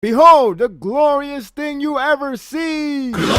Behold, the glorious thing you ever see! Glorious!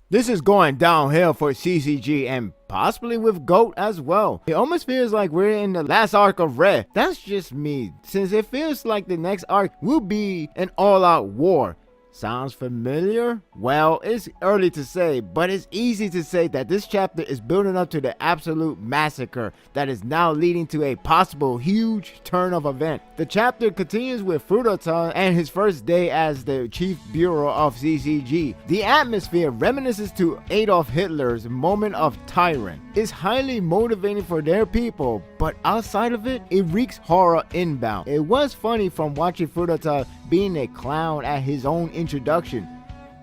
This is going downhill for CCG and possibly with GOAT as well. It almost feels like we're in the last arc of Red. That's just me, since it feels like the next arc will be an all-out war. Sounds familiar? Well, it's early to say, but it's easy to say that this chapter is building up to the absolute massacre that is now leading to a possible huge turn of event. The chapter continues with Furuta and his first day as the chief bureau of CCG. The atmosphere reminisces to Adolf Hitler's moment of tyrant. It's highly motivating for their people, but outside of it, it reeks horror inbound. It was funny from watching Furuta being a clown at his own introduction,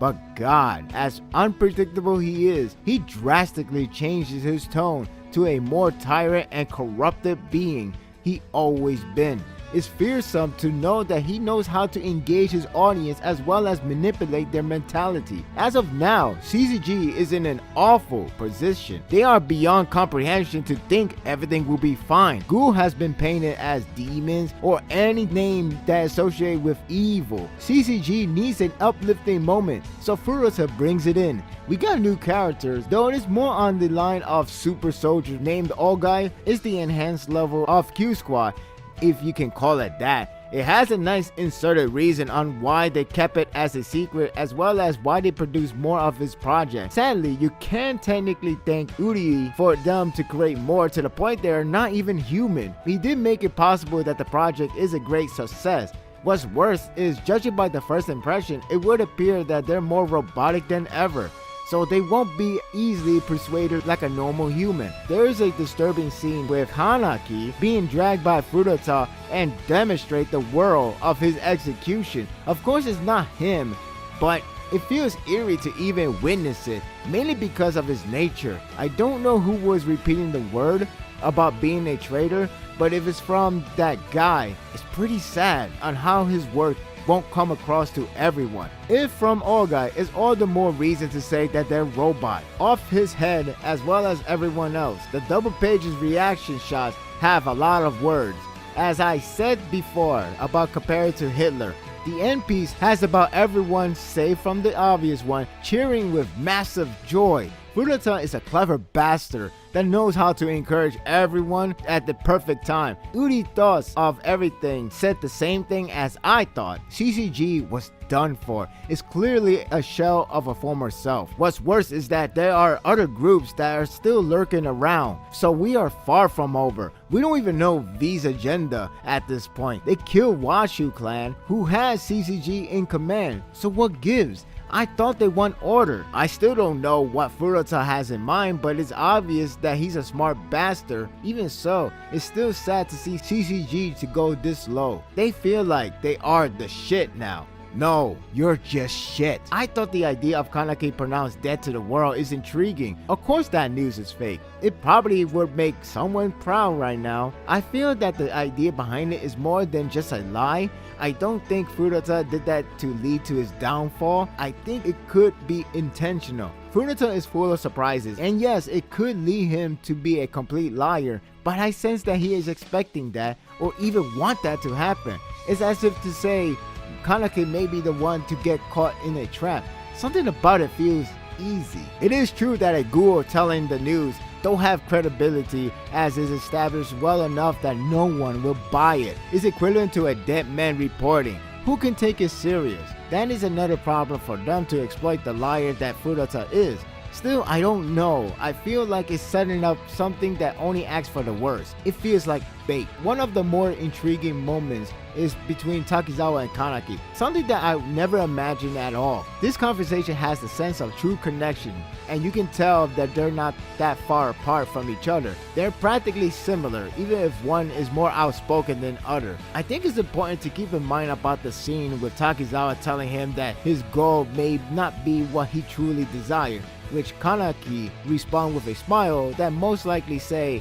but God, as unpredictable he is, he drastically changes his tone to a more tyrant and corrupted being he always been. It's fearsome to know that he knows how to engage his audience as well as manipulate their mentality. As of now, CCG is in an awful position. They are beyond comprehension to think everything will be fine. Ghoul has been painted as demons or any name that is associated with evil. CCG needs an uplifting moment, so Furuta brings it in. We got new characters, though it is more on the line of super soldiers named All Guy is the enhanced level of Q Squad, if you can call it that. It has a nice inserted reason on why they kept it as a secret, as well as why they produced more of his project. Sadly, you can technically thank Uri for them to create more, to the point they are not even human. He did make it possible that the project is a great success. What's worse is, judging by the first impression, it would appear that they're more robotic than ever, so they won't be easily persuaded like a normal human. There is a disturbing scene with Hanaki being dragged by Furuta and demonstrate the world of his execution. Of course it's not him, but it feels eerie to even witness it, mainly because of his nature. I don't know who was repeating the word about being a traitor, but if it's from that guy, it's pretty sad on how his work won't come across to everyone. If from All Guy, it's all the more reason to say that they're robot. Off his head as well as everyone else. The double pages reaction shots have a lot of words. As I said before about compared to Hitler, the end piece has about everyone, save from the obvious one, cheering with massive joy. Furuta is a clever bastard that knows how to encourage everyone at the perfect time. Uri's thoughts of everything said the same thing as I thought. CCG was done for. It's clearly a shell of a former self. What's worse is that there are other groups that are still lurking around, so we are far from over. We don't even know V's agenda at this point. They killed Washu clan, who has CCG in command, so what gives? I thought they want order. I still don't know what Furuta has in mind, but it's obvious that he's a smart bastard. Even so, it's still sad to see CCG to go this low. They feel like they are the shit now. No, you're just shit. I thought the idea of Kaneki pronounced dead to the world is intriguing. Of course that news is fake. It probably would make someone proud right now. I feel that the idea behind it is more than just a lie. I don't think Furuta did that to lead to his downfall. I think it could be intentional. Furuta is full of surprises, and yes, it could lead him to be a complete liar, but I sense that he is expecting that, or even want that to happen. It's as if to say, Kaneki may be the one to get caught in a trap. Something about it feels easy. It is true that a ghoul telling the news don't have credibility, as is established well enough that no one will buy it. It's equivalent to a dead man reporting. Who can take it serious? That is another problem for them to exploit the liar that Furuta is. Still, I don't know. I feel like it's setting up something that only acts for the worst. It feels like bait. One of the more intriguing moments is between Takizawa and Kaneki, something that I never imagined at all. This conversation has a sense of true connection, and you can tell that they're not that far apart from each other. They're practically similar, even if one is more outspoken than other. I think it's important to keep in mind about the scene with Takizawa telling him that his goal may not be what he truly desired, which Kaneki respond with a smile that most likely say,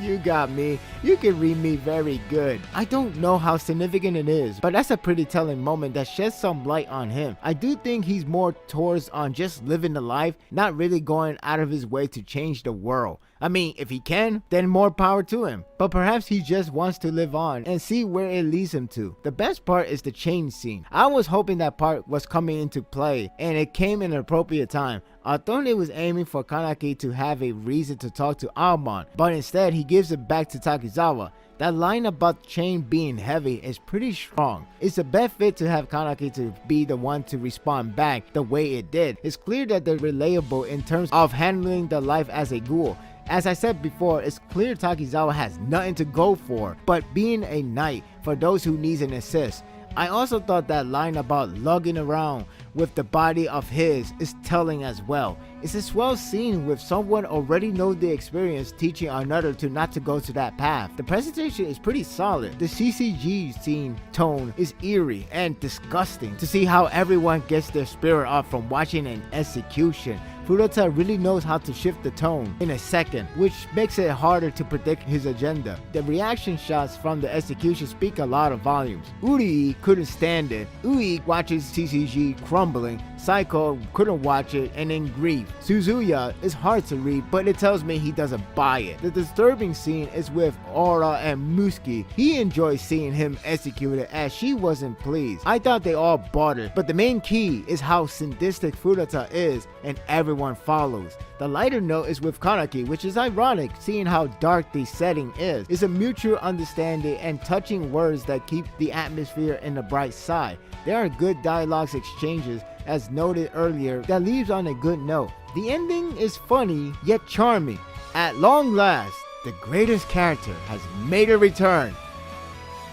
You got me. You can read me very good. I don't know how significant it is, but that's a pretty telling moment that sheds some light on him. I do think he's more towards on just living the life, not really going out of his way to change the world. I mean, if he can, then more power to him. But perhaps he just wants to live on and see where it leads him to. The best part is the chain scene. I was hoping that part was coming into play, and it came in an appropriate time. I thought it was aiming for Kaneki to have a reason to talk to Aomon, but instead he gives it back to Takizawa. That line about the chain being heavy is pretty strong. It's a best fit to have Kaneki to be the one to respond back the way it did. It's clear that they're relatable in terms of handling the life as a ghoul. As I said before, it's clear Takizawa has nothing to go for but being a knight for those who needs an assist. I also thought that line about lugging around with the body of his is telling as well. It's a swell scene with someone already know the experience teaching another to not to go to that path. The presentation is pretty solid. The CCG scene tone is eerie and disgusting to see how everyone gets their spirit up from watching an execution. Furuta really knows how to shift the tone in a second, which makes it harder to predict his agenda. The reaction shots from the execution speak a lot of volumes. Uri couldn't stand it. Ui watches CCG crumbling. Saiko couldn't watch it and then grieve. Suzuya is hard to read, but it tells me he doesn't buy it. The disturbing scene is with Aura and Muski. He enjoys seeing him executed as she wasn't pleased. I thought they all bought it, but the main key is how sadistic Furuta is and everyone follows. The lighter note is with Kaneki, which is ironic seeing how dark the setting is. It's a mutual understanding and touching words that keep the atmosphere in the bright side. There are good dialogues exchanges as noted earlier that leaves on a good note. The ending is funny yet charming. At long last, the greatest character has made a return.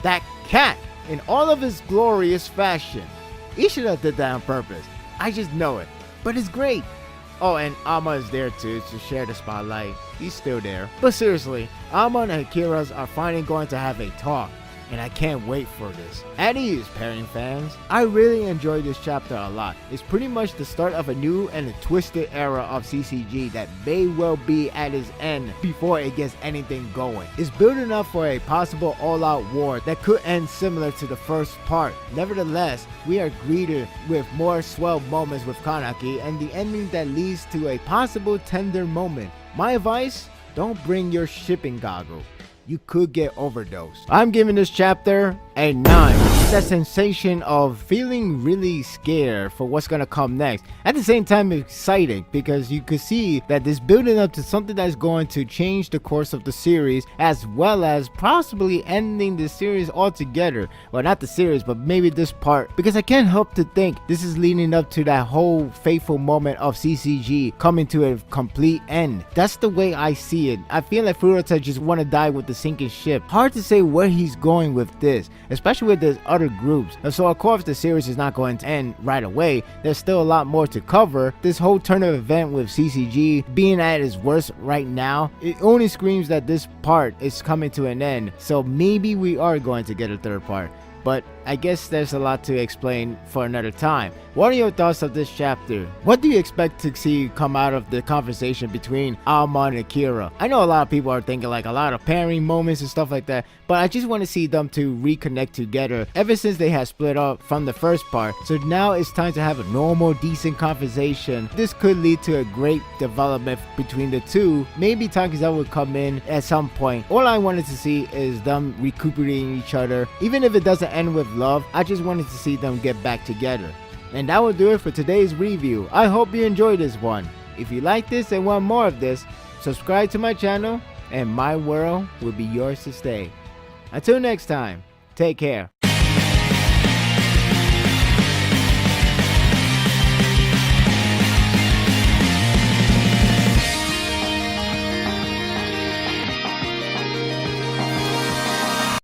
That cat in all of his glorious fashion. Ishida did that on purpose. I just know it. But it's great. Oh, and Ama is there too to share the spotlight. He's still there. But seriously, Ama and Akira's are finally going to have a talk. And I can't wait for this. At ease, pairing fans. I really enjoyed this chapter a lot. It's pretty much the start of a new and a twisted era of CCG that may well be at its end before it gets anything going. It's building up for a possible all-out war that could end similar to the first part. Nevertheless, we are greeted with more swell moments with Kaneki and the ending that leads to a possible tender moment. My advice, don't bring your shipping goggle. You could get overdosed. I'm giving this chapter a 9. That sensation of feeling really scared for what's gonna come next. At the same time excited because you could see that this building up to something that's going to change the course of the series as well as possibly ending the series altogether. Well, not the series, but maybe this part, because I can't help to think this is leading up to that whole fateful moment of CCG coming to a complete end. That's the way I see it. I feel like Furuta just want to die with the sinking ship. Hard to say where he's going with this, especially with the other groups. And so of course the series is not going to end right away. There's still a lot more to cover. This whole turn of event with CCG being at its worst right now, it only screams that this part is coming to an end. So maybe we are going to get a third part. But I guess there's a lot to explain for another time. What are your thoughts of this chapter? What do you expect to see come out of the conversation between Aomon and Akira? I know a lot of people are thinking like a lot of pairing moments and stuff like that, but I just want to see them to reconnect together ever since they had split up from the first part. So now it's time to have a normal, decent conversation. This could lead to a great development between the two. Maybe Takizawa will come in at some point. All I wanted to see is them recuperating each other. Even if it doesn't end with love, I just wanted to see them get back together. And that will do it for today's review. I hope you enjoyed this one. If you like this and want more of this, subscribe to my channel and my world will be yours to stay. Until next time, take care.